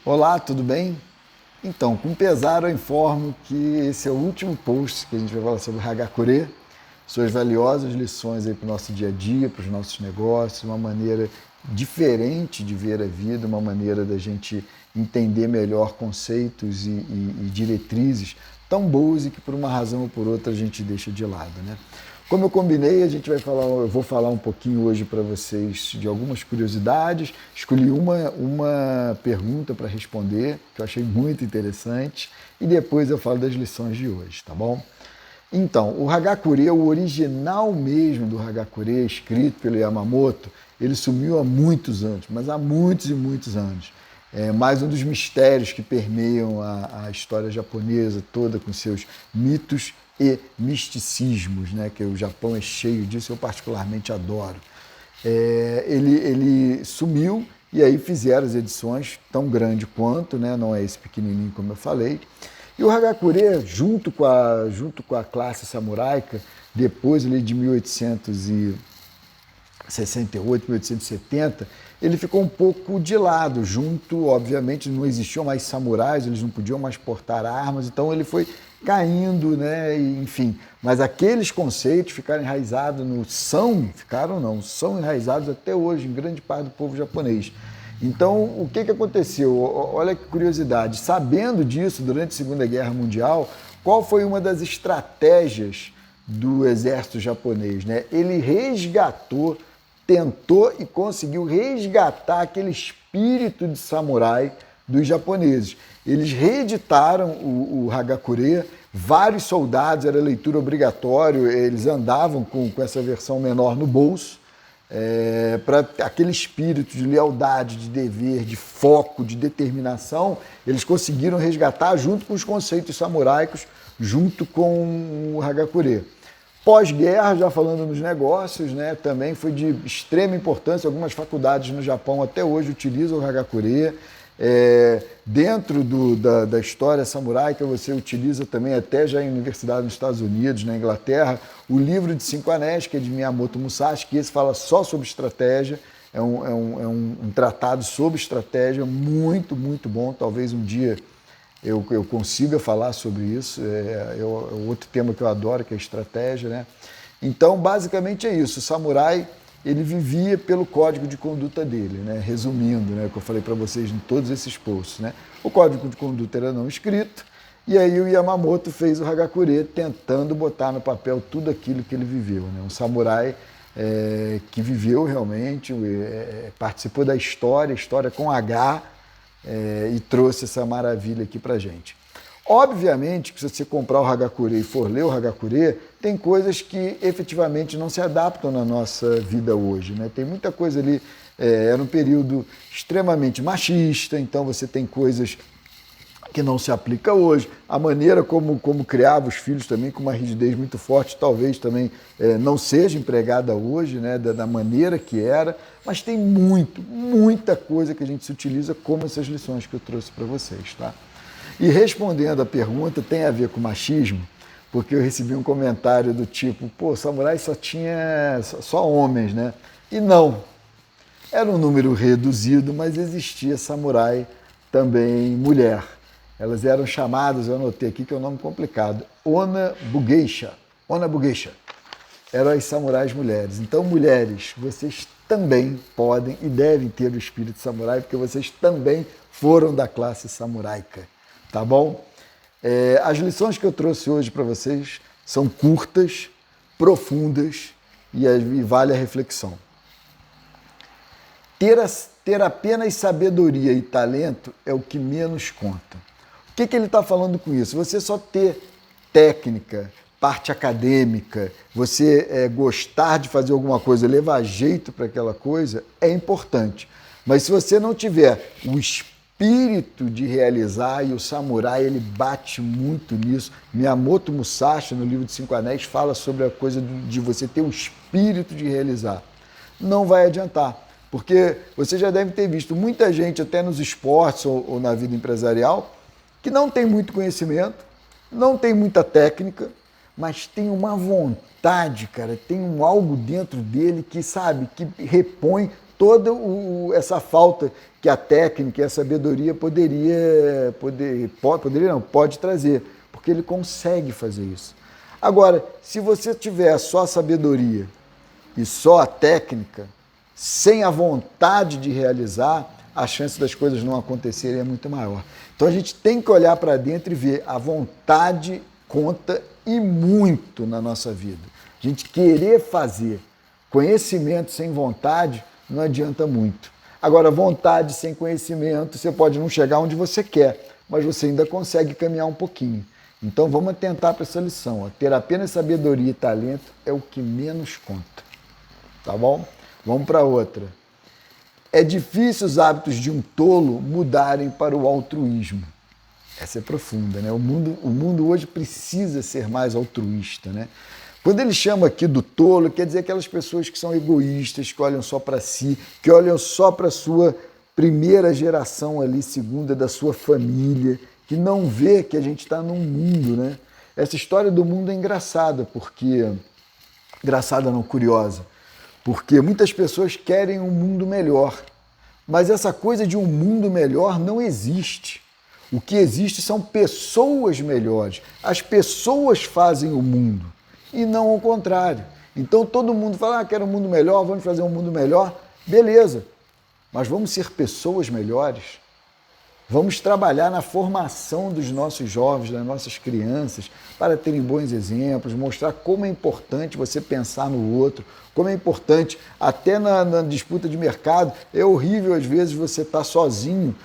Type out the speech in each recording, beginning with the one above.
Olá, tudo bem? Então, com pesar eu informo que esse é o último post que a gente vai falar sobre Hagakure, suas valiosas lições aí para o nosso dia a dia, para os nossos negócios, uma maneira diferente de ver a vida, uma maneira da gente entender melhor conceitos e diretrizes tão boas e que por uma razão ou por outra a gente deixa de lado, né? Como eu combinei, eu vou falar um pouquinho hoje para vocês de algumas curiosidades. Escolhi uma pergunta para responder, que eu achei muito interessante, e depois eu falo das lições de hoje, tá bom? Então, o Hagakure, o original mesmo do Hagakure, escrito pelo Yamamoto, ele sumiu há muitos anos, mas há muitos e muitos anos. É mais um dos mistérios que permeiam a história japonesa toda, com seus mitos e misticismos, né? Que o Japão é cheio disso, eu particularmente adoro. Ele sumiu e aí fizeram as edições tão grande quanto, né? Não é esse pequenininho como eu falei. E o Hagakure, junto com a classe samuraica, depois ali de 1868, 1870, ele ficou um pouco de lado, obviamente, não existiam mais samurais, eles não podiam mais portar armas, então ele foi caindo, né, enfim. Mas aqueles conceitos ficaram enraizados são enraizados até hoje em grande parte do povo japonês. Então, o que aconteceu? Olha que curiosidade. Sabendo disso, durante a Segunda Guerra Mundial, qual foi uma das estratégias do exército japonês, né? Ele tentou e conseguiu resgatar aquele espírito de samurai dos japoneses. Eles reeditaram o Hagakure, vários soldados, era leitura obrigatória, eles andavam com essa versão menor no bolso, para aquele espírito de lealdade, de dever, de foco, de determinação, eles conseguiram resgatar junto com os conceitos samuraicos, junto com o Hagakure. Pós-guerra, já falando nos negócios, né, também foi de extrema importância. Algumas faculdades no Japão até hoje utilizam o Hagakure. Dentro da história samuraica, você utiliza também, até já em universidade nos Estados Unidos, na Inglaterra, o livro de Cinco Anéis, que é de Miyamoto Musashi, que esse fala só sobre estratégia. É um tratado sobre estratégia muito, muito bom. Talvez um dia eu consiga falar sobre isso. É outro tema que eu adoro, que é estratégia, né? Então, basicamente é isso. O samurai, ele vivia pelo código de conduta dele, né? Resumindo, né, o que eu falei para vocês em todos esses posts, né? O código de conduta era não escrito, e aí o Yamamoto fez o Hagakure tentando botar no papel tudo aquilo que ele viveu, né? Um samurai que viveu realmente, participou da história com H, e trouxe essa maravilha aqui pra gente. Obviamente que se você comprar o Hagakure e for ler o Hagakure, tem coisas que efetivamente não se adaptam na nossa vida hoje, né? Tem muita coisa ali, era um período extremamente machista, então você tem coisas que não se aplica hoje. A maneira como criava os filhos também, com uma rigidez muito forte, talvez também não seja empregada hoje, né, da maneira que era, mas tem muita coisa que a gente se utiliza, como essas lições que eu trouxe para vocês, tá? E respondendo a pergunta, tem a ver com machismo, porque eu recebi um comentário do tipo, pô, samurai só tinha só homens, né? E não, era um número reduzido, mas existia samurai também mulher. Elas eram chamadas, eu anotei aqui que é um nome complicado, Onabugeisha. Onabugeisha. Eram as samurais mulheres. Então, mulheres, vocês também podem e devem ter o espírito samurai, porque vocês também foram da classe samuraica. Tá bom? As lições que eu trouxe hoje para vocês são curtas, profundas e vale a reflexão. Ter apenas sabedoria e talento é o que menos conta. O que ele está falando com isso? Você só ter técnica, parte acadêmica, você gostar de fazer alguma coisa, levar jeito para aquela coisa, é importante. Mas se você não tiver o espírito de realizar, e o samurai ele bate muito nisso, Miyamoto Musashi, no livro de Cinco Anéis, fala sobre a coisa de você ter o espírito de realizar. Não vai adiantar, porque você já deve ter visto muita gente, até nos esportes ou na vida empresarial, que não tem muito conhecimento, não tem muita técnica, mas tem uma vontade, cara, tem algo dentro dele que, sabe, que repõe toda essa falta que a técnica e a sabedoria pode trazer, porque ele consegue fazer isso. Agora, se você tiver só a sabedoria e só a técnica, sem a vontade de realizar, a chance das coisas não acontecerem é muito maior. Então a gente tem que olhar para dentro e ver a vontade conta e muito na nossa vida. A gente querer fazer conhecimento sem vontade não adianta muito. Agora, vontade sem conhecimento, você pode não chegar onde você quer, mas você ainda consegue caminhar um pouquinho. Então vamos atentar para essa lição. Ó. Ter apenas sabedoria e talento é o que menos conta. Tá bom? Vamos para outra. É difícil os hábitos de um tolo mudarem para o altruísmo. Essa é profunda, né? O mundo hoje precisa ser mais altruísta, né? Quando ele chama aqui do tolo, quer dizer aquelas pessoas que são egoístas, que olham só para si, que olham só para a sua primeira geração ali, segunda da sua família, que não vê que a gente está num mundo, né? Essa história do mundo é engraçada, porque... Engraçada não, curiosa. Porque muitas pessoas querem um mundo melhor, mas essa coisa de um mundo melhor não existe. O que existe são pessoas melhores. As pessoas fazem o mundo e não o contrário. Então todo mundo fala, quero um mundo melhor, vamos fazer um mundo melhor. Beleza, mas vamos ser pessoas melhores? Vamos trabalhar na formação dos nossos jovens, das nossas crianças, para terem bons exemplos, mostrar como é importante você pensar no outro, como é importante, até na disputa de mercado, é horrível às vezes você estar sozinho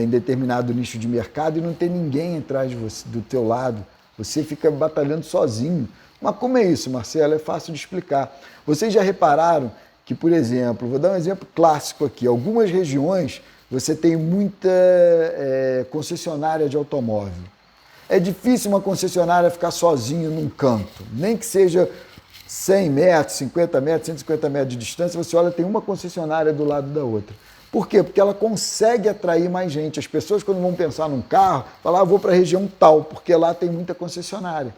em determinado nicho de mercado e não ter ninguém atrás de você, do teu lado. Você fica batalhando sozinho. Mas como é isso, Marcelo? É fácil de explicar. Vocês já repararam que, por exemplo, vou dar um exemplo clássico aqui, algumas regiões você tem muita concessionária de automóvel. É difícil uma concessionária ficar sozinha num canto, nem que seja 100 metros, 50 metros, 150 metros de distância, você olha, tem uma concessionária do lado da outra. Por quê? Porque ela consegue atrair mais gente. As pessoas, quando vão pensar num carro, falam, vou para a região tal, porque lá tem muita concessionária.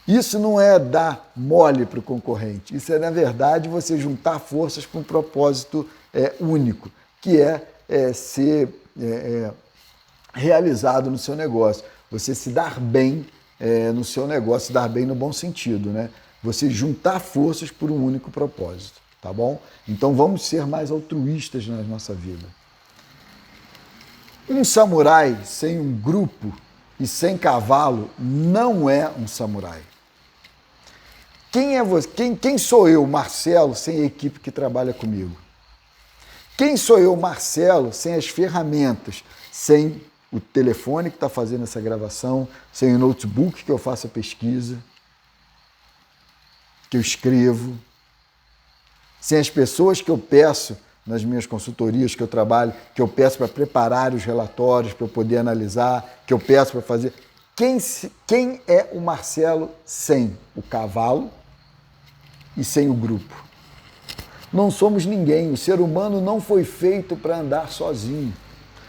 Isso não é dar mole para o concorrente, isso é, na verdade, você juntar forças para um propósito único, que é ser realizado no seu negócio. Você se dar bem no seu negócio, se dar bem no bom sentido, né? Você juntar forças por um único propósito, tá bom? Então vamos ser mais altruístas na nossa vida. Um samurai sem um grupo e sem cavalo não é um samurai. Quem é você? Quem sou eu, Marcelo, sem a equipe que trabalha comigo? Quem sou eu, Marcelo, sem as ferramentas, sem o telefone que está fazendo essa gravação, sem o notebook que eu faço a pesquisa, que eu escrevo, sem as pessoas que eu peço nas minhas consultorias que eu trabalho, que eu peço para preparar os relatórios, para eu poder analisar, que eu peço para fazer. Quem é o Marcelo sem o cavalo e sem o grupo? Não somos ninguém. O ser humano não foi feito para andar sozinho.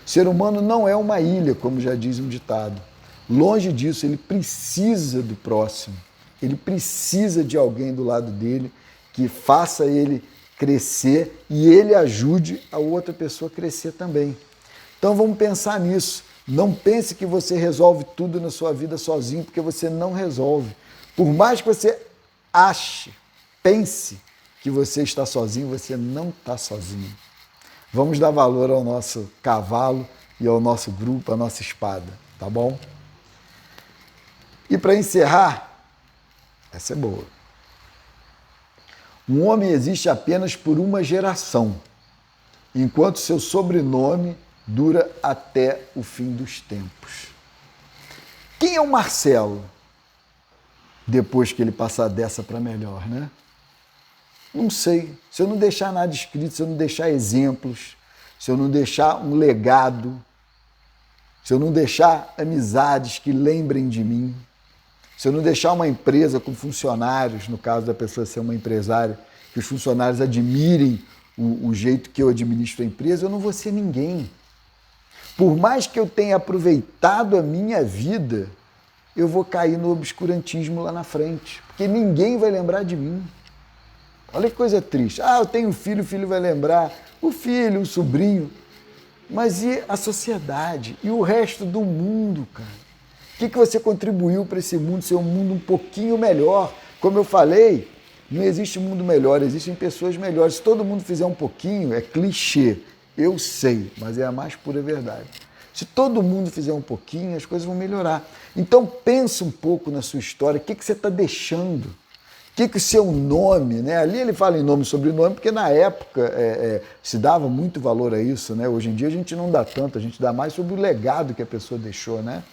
O ser humano não é uma ilha, como já diz um ditado. Longe disso, ele precisa do próximo. Ele precisa de alguém do lado dele que faça ele crescer e ele ajude a outra pessoa a crescer também. Então vamos pensar nisso. Não pense que você resolve tudo na sua vida sozinho, porque você não resolve. Por mais que você ache, pense que você está sozinho, você não está sozinho. Vamos dar valor ao nosso cavalo e ao nosso grupo, à nossa espada, tá bom? E para encerrar, essa é boa. Um homem existe apenas por uma geração, enquanto seu sobrenome dura até o fim dos tempos. Quem é o Marcelo? Depois que ele passar dessa para melhor, né? Não sei. Se eu não deixar nada escrito, se eu não deixar exemplos, se eu não deixar um legado, se eu não deixar amizades que lembrem de mim, se eu não deixar uma empresa com funcionários, no caso da pessoa ser uma empresária, que os funcionários admirem o jeito que eu administro a empresa, eu não vou ser ninguém. Por mais que eu tenha aproveitado a minha vida, eu vou cair no obscurantismo lá na frente, porque ninguém vai lembrar de mim. Olha que coisa triste. Ah, eu tenho um filho, o filho vai lembrar. O filho, o sobrinho. Mas e a sociedade? E o resto do mundo, cara? O que você contribuiu para esse mundo ser um mundo um pouquinho melhor? Como eu falei, não existe mundo melhor, existem pessoas melhores. Se todo mundo fizer um pouquinho, é clichê. Eu sei, mas é a mais pura verdade. Se todo mundo fizer um pouquinho, as coisas vão melhorar. Então pensa um pouco na sua história, o que você está deixando? O que o seu nome, né? Ali ele fala em nome e sobrenome, porque na época se dava muito valor a isso, né? Hoje em dia a gente não dá tanto, a gente dá mais sobre o legado que a pessoa deixou, né?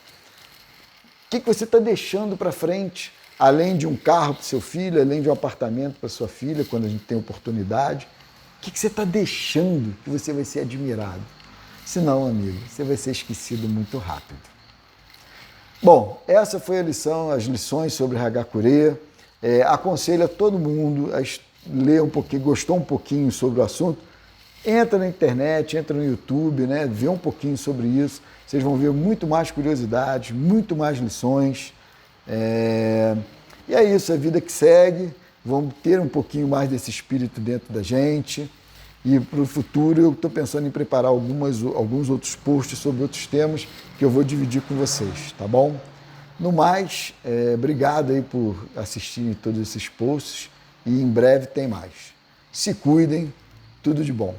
O que você está deixando para frente? Além de um carro para o seu filho, além de um apartamento para sua filha, quando a gente tem oportunidade. O que você está deixando que você vai ser admirado? Senão, amigo, você vai ser esquecido muito rápido. Bom, essa foi a lição, as lições sobre Hagakure. Aconselho a todo mundo a ler um pouquinho, gostou um pouquinho sobre o assunto, entra na internet, entra no YouTube, né? Vê um pouquinho sobre isso. Vocês vão ver muito mais curiosidades, muito mais lições. E é isso, a vida que segue. Vamos ter um pouquinho mais desse espírito dentro da gente. E para o futuro eu estou pensando em preparar alguns outros posts sobre outros temas que eu vou dividir com vocês, tá bom? No mais, obrigado aí por assistirem todos esses posts e em breve tem mais. Se cuidem, tudo de bom.